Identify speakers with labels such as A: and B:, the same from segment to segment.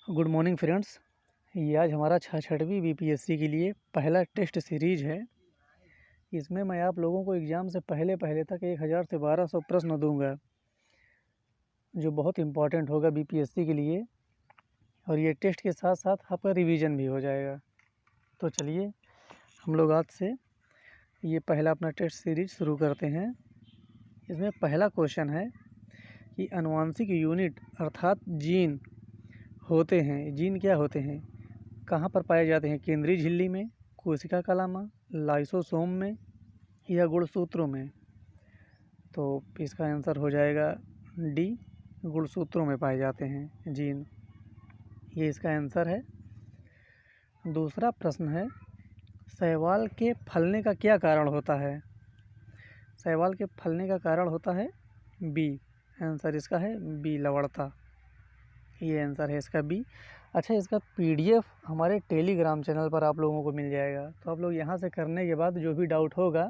A: Good morning friends. ये आज हमारा छठवीं बीपीएससी के लिए पहला टेस्ट सीरीज है। इसमें मैं आप लोगों को एग्ज़ाम से पहले तक 1000 से 1200 प्रश्न दूंगा, जो बहुत इम्पॉर्टेंट होगा बीपीएससी के लिए। और ये टेस्ट के साथ साथ आपका रिवीजन भी हो जाएगा। तो चलिए हम लोग आज से ये पहला अपना टेस्ट सीरीज शुरू करते हैं। इसमें पहला क्वेश्चन है कि आनुवांशिक यूनिट अर्थात जीन होते हैं। जीन क्या होते हैं, कहाँ पर पाए जाते हैं? केंद्रीय झिल्ली में, कोशिका कलामा, लाइसोसोम में या गुणसूत्रों में। तो इसका आंसर हो जाएगा डी, गुणसूत्रों में पाए जाते हैं जीन। ये इसका आंसर है। दूसरा प्रश्न है, शैवाल के फलने का क्या कारण होता है? शैवाल के फलने का कारण होता है बी। आंसर इसका है बी, लवणता। ये आंसर है इसका बी। अच्छा, इसका पीडीएफ हमारे टेलीग्राम चैनल पर आप लोगों को मिल जाएगा। तो आप लोग यहाँ से करने के बाद जो भी डाउट होगा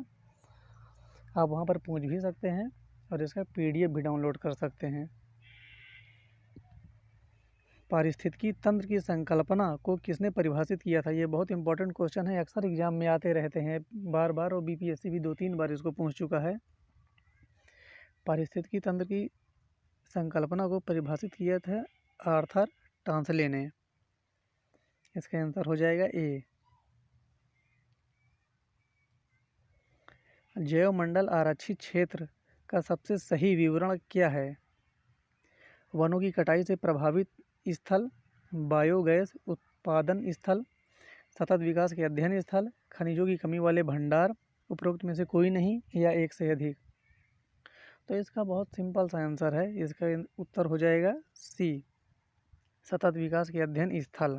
A: आप वहाँ पर पूछ भी सकते हैं और इसका पीडीएफ भी डाउनलोड कर सकते हैं। पारिस्थितिकी तंत्र की संकल्पना को किसने परिभाषित किया था? ये बहुत इंपॉर्टेंट क्वेश्चन है, अक्सर एग्जाम में आते रहते हैं बार बार, और बीपीएससी भी 2-3 बार इसको पूछ चुका है। पारिस्थितिकी तंत्र की संकल्पना को परिभाषित किया था आर्थर टांसले ने। इसका आंसर हो जाएगा ए। जैवमंडल आरक्षित क्षेत्र का सबसे सही विवरण क्या है? वनों की कटाई से प्रभावित स्थल, बायोगैस उत्पादन स्थल, सतत विकास के अध्ययन स्थल, खनिजों की कमी वाले भंडार, उपरोक्त में से कोई नहीं या एक से अधिक। तो इसका बहुत सिंपल सा आंसर है, इसका उत्तर हो जाएगा सी, सतत विकास के अध्ययन स्थल।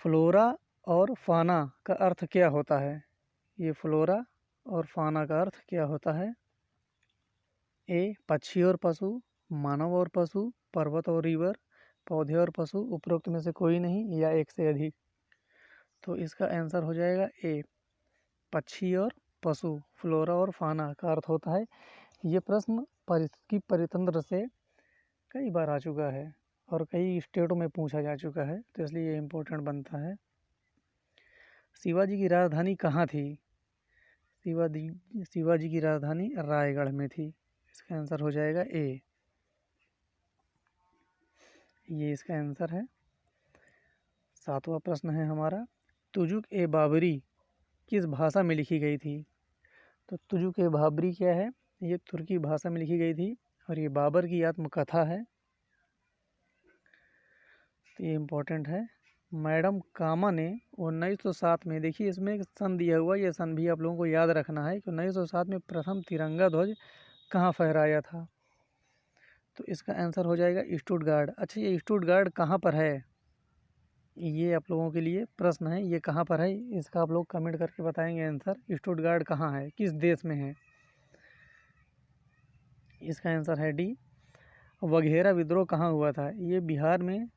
A: फ्लोरा और फाना का अर्थ क्या होता है? ये फ्लोरा और फाना का अर्थ क्या होता है? ए, पक्षी और पशु, मानव और पशु, पर्वत और रिवर, पौधे और पशु, उपरोक्त में से कोई नहीं या एक से अधिक। तो इसका आंसर हो जाएगा ए, पक्षी और पशु। फ्लोरा और फाना का अर्थ होता है। ये प्रश्न पारिस्थितिकी परितंत्र से कई बार आ चुका है और कई स्टेटों में पूछा जा चुका है, तो इसलिए ये इम्पोर्टेंट बनता है। शिवाजी की राजधानी कहाँ थी? शिवाजी की राजधानी रायगढ़ में थी। इसका आंसर हो जाएगा ए। ये इसका आंसर है। सातवां प्रश्न है हमारा, तुजुक ए बाबरी किस भाषा में लिखी गई थी? तो तुजुक ए बाबरी क्या है? ये तुर्की भाषा में लिखी गई थी और ये बाबर की आत्मकथा है। तो ये इम्पोर्टेंट है। मैडम कामा ने 1907 में, देखिए इसमें एक सन दिया हुआ, ये सन भी आप लोगों को याद रखना है कि 1907 में प्रथम तिरंगा ध्वज कहाँ फहराया था? तो इसका आंसर हो जाएगा स्टुटगार्ट। अच्छा, ये स्टुटगार्ट कहाँ पर है? ये आप लोगों के लिए प्रश्न है, ये कहाँ पर है? इसका आप लोग कमेंट करके बताएंगे आंसर। स्टुटगार्ट कहाँ है, किस देश में है? इसका आंसर है डी, वघेरा विद्रोह कहाँ हुआ था? ये बिहार में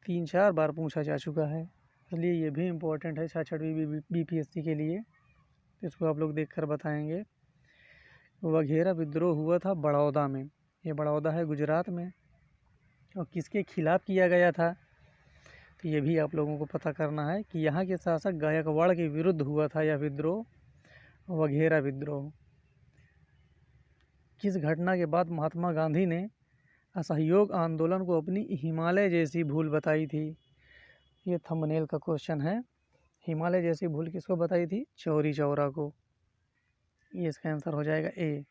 A: 3-4 बार पूछा जा चुका है, इसलिए ये भी इम्पोर्टेंट है छठवीं बीपीएससी के लिए। इसको आप लोग देखकर बताएंगे। वघेरा विद्रोह हुआ था बड़ौदा में। ये बड़ौदा है गुजरात में। और किसके खिलाफ किया गया था? तो ये भी आप लोगों को पता करना है कि यहाँ के शासक गायकवाड़ के विरुद्ध हुआ था यह विद्रोह, वघेरा विद्रोह। किस घटना के बाद महात्मा गांधी ने असहयोग आंदोलन को अपनी हिमालय जैसी भूल बताई थी? ये थंबनेल का क्वेश्चन है। हिमालय जैसी भूल किसको बताई थी? चौरी चौरा को। ये इसका आंसर हो जाएगा ए।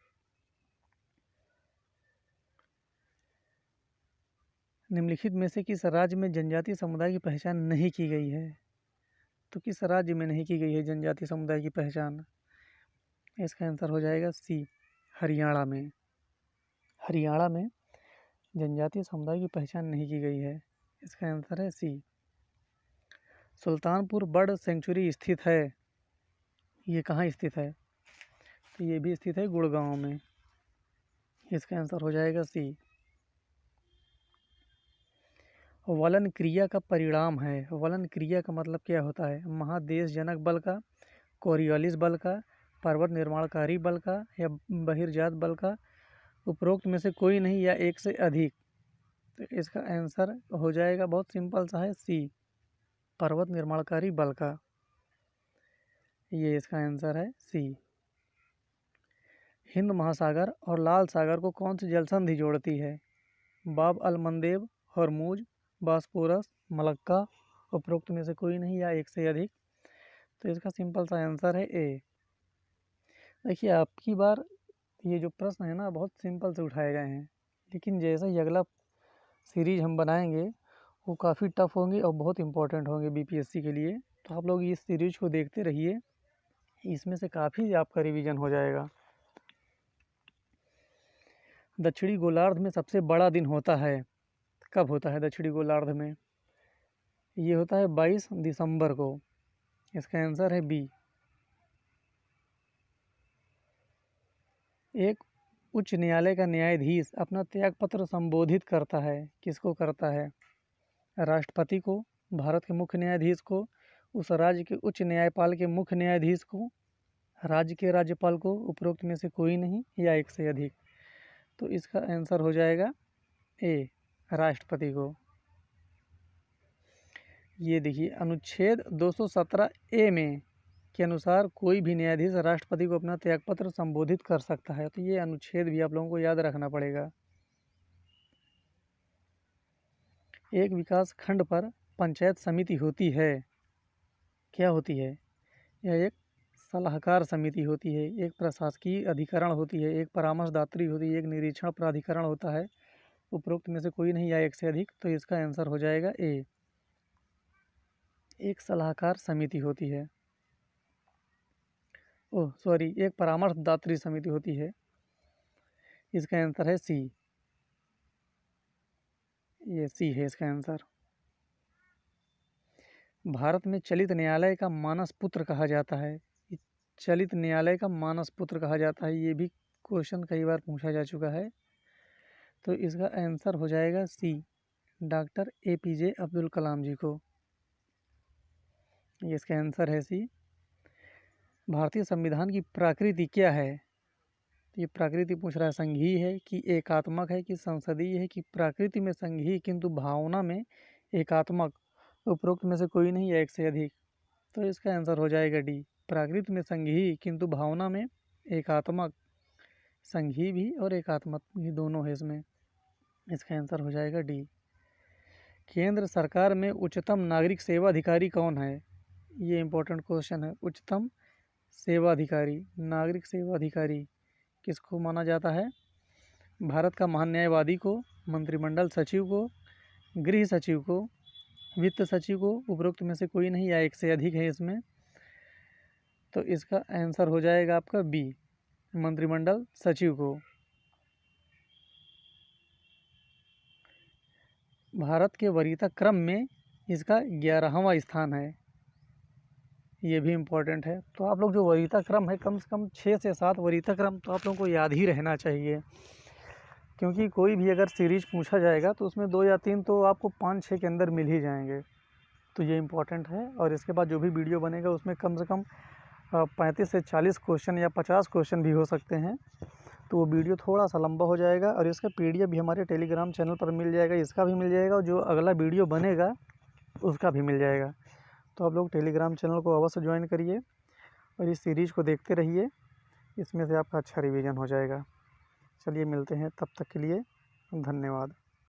A: निम्नलिखित में से किस राज्य में जनजातीय समुदाय की पहचान नहीं की गई है? तो किस राज्य में नहीं की गई है जनजातीय समुदाय की पहचान? इसका आंसर हो जाएगा सी, हरियाणा में। हरियाणा में जनजातीय समुदाय की पहचान नहीं की गई है। इसका आंसर है सी। सुल्तानपुर बर्ड सेंचुरी स्थित है, ये कहाँ स्थित है? तो ये भी स्थित है गुड़गांव में। इसका आंसर हो जाएगा सी। वलन क्रिया का परिणाम है। वलन क्रिया का मतलब क्या होता है? महादेशजनक बल का, कोरियोलिस बल का, पर्वत निर्माणकारी बल का या बहिर्जात बल का, उपरोक्त में से कोई नहीं या एक से अधिक। तो इसका आंसर हो जाएगा, बहुत सिंपल सा है, सी, पर्वत निर्माणकारी बल का। ये इसका आंसर है सी। हिंद महासागर और लाल सागर को कौन सी जलसंधि जोड़ती है? बाब अल मंदेब, हरमुज, बास्पोरस, मलक्का, उपरोक्त में से कोई नहीं या एक से अधिक? तो इसका सिंपल सा आंसर है ए। देखिए आपकी बार ये जो प्रश्न है ना बहुत सिंपल से उठाए गए हैं, लेकिन जैसा ही अगला सीरीज हम बनाएंगे वो काफ़ी टफ होंगे और बहुत इंपॉर्टेंट होंगे बीपीएससी के लिए। तो आप लोग इस सीरीज को देखते रहिए, इसमें से काफ़ी आपका रिवीजन हो जाएगा। दक्षिणी गोलार्ध में सबसे बड़ा दिन होता है, कब होता है दक्षिणी गोलार्ध में? ये होता है 22 दिसंबर को। इसका आंसर है बी। एक उच्च न्यायालय का न्यायाधीश अपना त्यागपत्र संबोधित करता है, किसको करता है? राष्ट्रपति को, भारत के मुख्य न्यायाधीश को, उस राज्य के उच्च न्यायपाल के मुख्य न्यायाधीश को, राज्य के राज्यपाल को, उपरोक्त में से कोई नहीं या एक से अधिक? तो इसका आंसर हो जाएगा ए, राष्ट्रपति को। ये देखिए अनुच्छेद 217 ए में के अनुसार कोई भी न्यायाधीश राष्ट्रपति को अपना त्यागपत्र संबोधित कर सकता है। तो ये अनुच्छेद भी आप लोगों को याद रखना पड़ेगा। एक विकास खंड पर पंचायत समिति होती है, क्या होती है? यह एक सलाहकार समिति होती है, एक प्रशासकीय अधिकरण होती है, एक परामर्शदात्री होती है, एक निरीक्षण प्राधिकरण होता है। उपरोक्त में से कोई नहीं या एक से अधिक? तो इसका आंसर हो जाएगा ए, एक सलाहकार समिति होती है। ओह सॉरी, एक परामर्शदात्री समिति होती है। इसका आंसर है सी। ये सी है इसका आंसर। भारत में चलित न्यायालय का मानस पुत्र कहा जाता है, चलित न्यायालय का मानस पुत्र कहा जाता है, ये भी क्वेश्चन कई बार पूछा जा चुका है। तो इसका आंसर हो जाएगा सी, डॉक्टर APJ अब्दुल कलाम जी को। ये इसका आंसर है सी। भारतीय संविधान की प्रकृति क्या है? ये प्रकृति पूछ रहा है, संघीय है कि एकात्मक है कि संसदीय है कि प्रकृति में संघीय किंतु भावना में एकात्मक? उपरोक्त में से कोई नहीं या एक से अधिक? तो इसका आंसर हो जाएगा डी, प्रकृति में संघीय किंतु भावना में एकात्मक। संघीय भी और एकात्मक भी दोनों है इसमें। इसका आंसर हो जाएगा डी। केंद्र सरकार में उच्चतम नागरिक सेवा अधिकारी कौन है? ये इंपॉर्टेंट क्वेश्चन है। उच्चतम सेवा अधिकारी, नागरिक सेवा अधिकारी किसको माना जाता है? भारत का महान न्यायवादी को, मंत्रिमंडल सचिव को, गृह सचिव को, वित्त सचिव को? उपरोक्त में से कोई नहीं या एक से अधिक है इसमें? तो इसका आंसर हो जाएगा आपका बी, मंत्रिमंडल सचिव को। भारत के वरीयता क्रम में इसका 11वां स्थान है, ये भी इम्पोर्टेंट है। तो आप लोग जो वरीयता क्रम है, कम से कम 6 से 7 वरीयता क्रम तो आप लोगों को याद ही रहना चाहिए, क्योंकि कोई भी अगर सीरीज पूछा जाएगा तो उसमें 2 या 3 तो आपको 5-6 के अंदर मिल ही जाएंगे। तो ये इम्पोर्टेंट है। और इसके बाद जो भी वीडियो बनेगा उसमें कम से कम 35 से 40 क्वेश्चन या 50 क्वेश्चन भी हो सकते हैं। तो वो वीडियो थोड़ा सा लंबा हो जाएगा और इसका PDF भी हमारे टेलीग्राम चैनल पर मिल जाएगा, इसका भी मिल जाएगा और जो अगला वीडियो बनेगा उसका भी मिल जाएगा। तो आप लोग टेलीग्राम चैनल को अवश्य ज्वाइन करिए और इस सीरीज़ को देखते रहिए, इसमें से आपका अच्छा रिवीजन हो जाएगा। चलिए मिलते हैं, तब तक के लिए धन्यवाद।